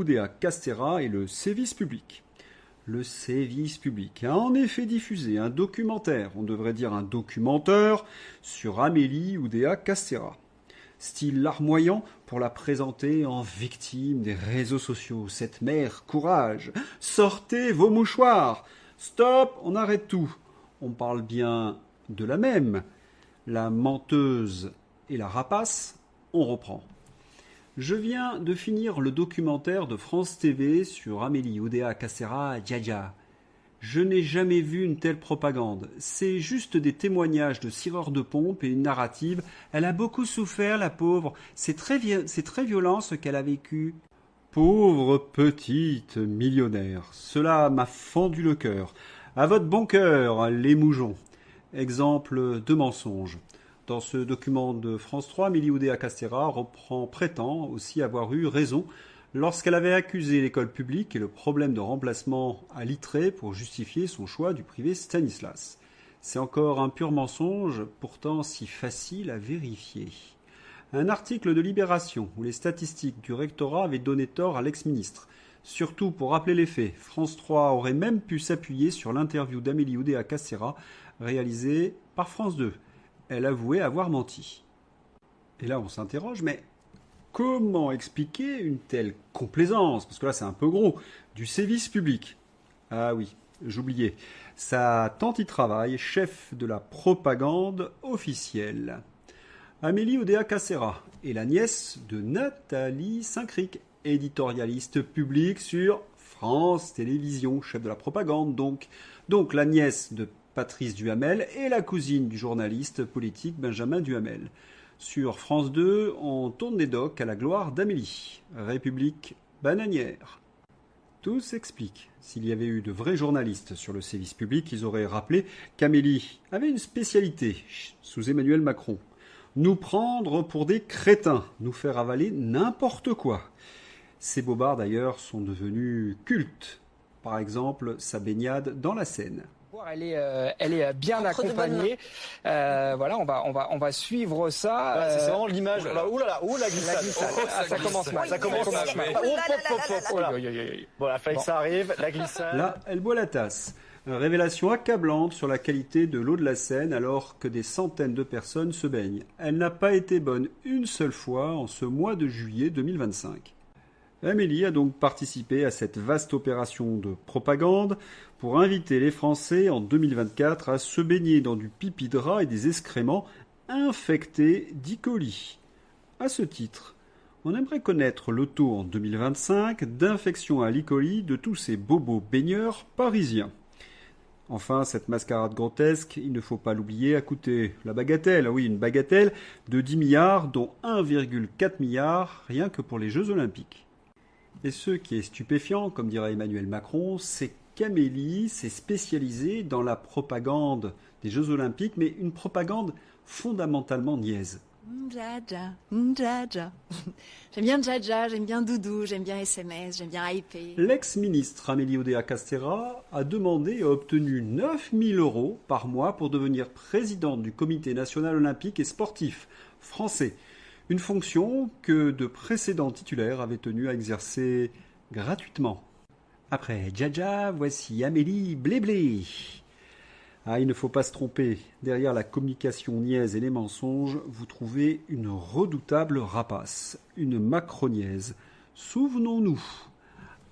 Oudéa Castéra et le sévice public. Le sévice public a en effet diffusé un documentaire, on devrait dire un documenteur, sur Amélie Oudéa Castéra. Style larmoyant pour la présenter en victime des réseaux sociaux. Cette mère, courage, sortez vos mouchoirs. Stop, on arrête tout. On parle bien de la même. La menteuse et la rapace, on reprend. Je viens de finir le documentaire de France TV sur Amélie Oudéa Castéra Dja. Je n'ai jamais vu une telle propagande. C'est juste des témoignages de cireurs de pompe et une narrative. Elle a beaucoup souffert, la pauvre. C'est très violent ce qu'elle a vécu. Pauvre petite millionnaire. Cela m'a fendu le cœur. À votre bon cœur, les moujons. Exemple de mensonge. Dans ce document de France 3, Amélie Oudéa Castéra prétend aussi avoir eu raison lorsqu'elle avait accusé l'école publique et le problème de remplacement à l'ITRE pour justifier son choix du privé Stanislas. C'est encore un pur mensonge, pourtant si facile à vérifier. Un article de Libération où les statistiques du rectorat avaient donné tort à l'ex-ministre. Surtout pour rappeler les faits, France 3 aurait même pu s'appuyer sur l'interview d'Amélie Oudéa Castéra réalisée par France 2. Elle avouait avoir menti. Et là, on s'interroge, mais comment expliquer une telle complaisance, parce que là, c'est un peu gros, du sévice public? Ah oui, j'oubliais. Sa tante y travaille, chef de la propagande officielle. Amélie Oudéa Castéra est la nièce de Nathalie Saint-Cric, éditorialiste publique sur France Télévisions, chef de la propagande donc. Donc la nièce de Patrice Duhamel et la cousine du journaliste politique Benjamin Duhamel. Sur France 2, on tourne des docs à la gloire d'Amélie, République bananière. Tout s'explique. S'il y avait eu de vrais journalistes sur le sévice public, ils auraient rappelé qu'Amélie avait une spécialité sous Emmanuel Macron. Nous prendre pour des crétins, nous faire avaler n'importe quoi. Ces bobards d'ailleurs sont devenus cultes. Par exemple, sa baignade dans la Seine. Elle est bien accompagnée. Voilà, on va suivre ça. Voilà, c'est vraiment l'image. Ouh la glissade. Ça commence mal. Ça commence mal. Voilà, fallait que ça arrive. La glissade. Là, elle boit la tasse. Révélation accablante sur la qualité de l'eau de la Seine alors que des centaines de personnes se baignent. Elle n'a pas été bonne une seule fois en ce mois de juillet 2025. Amélie a donc participé à cette vaste opération de propagande pour inviter les Français en 2024 à se baigner dans du pipi de rat et des excréments infectés d'E. coli. À ce titre, on aimerait connaître le taux en 2025 d'infection à l'E. coli de tous ces bobos baigneurs parisiens. Enfin, cette mascarade grotesque, il ne faut pas l'oublier, a coûté la bagatelle, oui, une bagatelle de 10 milliards, dont 1,4 milliard rien que pour les Jeux Olympiques. Et ce qui est stupéfiant, comme dirait Emmanuel Macron, c'est qu'Amélie s'est spécialisée dans la propagande des Jeux Olympiques, mais une propagande fondamentalement niaise. Dja. J'aime bien Dja, j'aime bien Doudou, j'aime bien SMS, j'aime bien IP. L'ex-ministre Amélie Oudéa Castéra a demandé et a obtenu 9 000 € par mois pour devenir présidente du Comité national olympique et sportif français. Une fonction que de précédents titulaires avaient tenu à exercer gratuitement. Après Dja, voici Amélie Bléblé. Ah, il ne faut pas se tromper. Derrière la communication niaise et les mensonges, vous trouvez une redoutable rapace, une macroniaise. Souvenons-nous,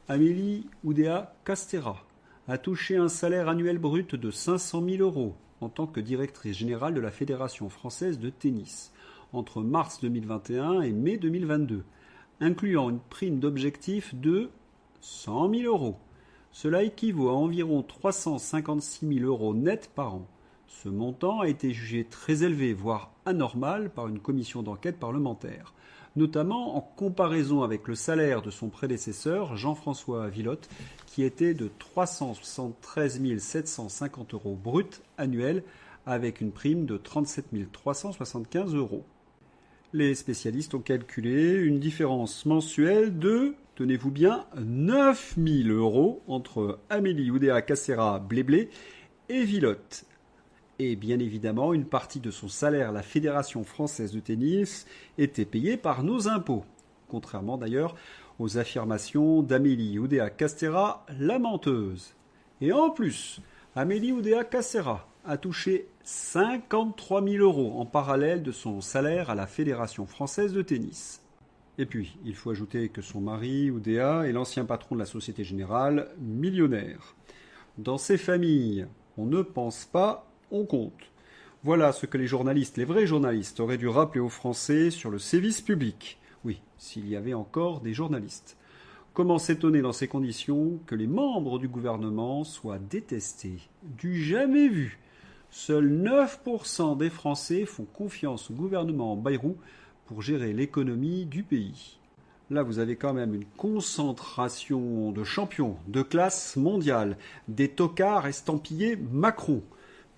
Amélie Oudéa Castéra a touché un salaire annuel brut de 500 000 € en tant que directrice générale de la Fédération française de tennis entre mars 2021 et mai 2022, incluant une prime d'objectif de 100 000 €. Cela équivaut à environ 356 000 € net par an. Ce montant a été jugé très élevé, voire anormal, par une commission d'enquête parlementaire, notamment en comparaison avec le salaire de son prédécesseur, Jean-François Villeotte, qui était de 373 750 € brut annuels, avec une prime de 37 375 €. Les spécialistes ont calculé une différence mensuelle de, tenez-vous bien, 9 000 € entre Amélie Oudéa Castéra Bléblé et Villeotte. Et bien évidemment, une partie de son salaire à la Fédération française de tennis était payée par nos impôts, contrairement d'ailleurs aux affirmations d'Amélie Oudéa-Castéra, la menteuse. Et en plus, Amélie Oudéa-Castéra a touché 53 000 € en parallèle de son salaire à la Fédération française de tennis. Et puis, il faut ajouter que son mari, Oudéa, est l'ancien patron de la Société Générale, millionnaire. Dans ces familles, on ne pense pas, on compte. Voilà ce que les journalistes, les vrais journalistes, auraient dû rappeler aux Français sur le sévice public. Oui, s'il y avait encore des journalistes. Comment s'étonner dans ces conditions que les membres du gouvernement soient détestés, du jamais vu. Seuls 9% des Français font confiance au gouvernement Bayrou pour gérer l'économie du pays. Là, vous avez quand même une concentration de champions de classe mondiale, des tocards estampillés Macron.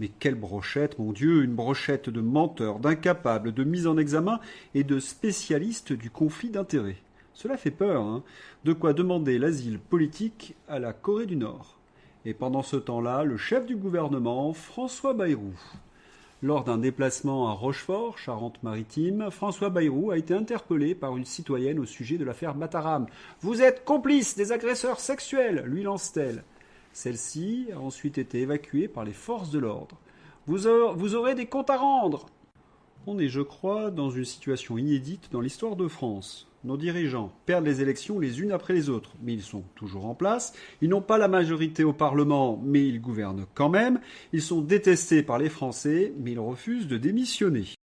Mais quelle brochette, mon Dieu, une brochette de menteurs, d'incapables, de mise en examen et de spécialistes du conflit d'intérêts. Cela fait peur, hein. De quoi demander l'asile politique à la Corée du Nord. Et pendant ce temps-là, le chef du gouvernement, François Bayrou. Lors d'un déplacement à Rochefort, Charente-Maritime, François Bayrou a été interpellé par une citoyenne au sujet de l'affaire Mataram. « Vous êtes complice des agresseurs sexuels !» lui lance-t-elle. Celle-ci a ensuite été évacuée par les forces de l'ordre. « Vous aurez des comptes à rendre !» On est, je crois, dans une situation inédite dans l'histoire de France. Nos dirigeants perdent les élections les unes après les autres, mais ils sont toujours en place. Ils n'ont pas la majorité au Parlement, mais ils gouvernent quand même. Ils sont détestés par les Français, mais ils refusent de démissionner.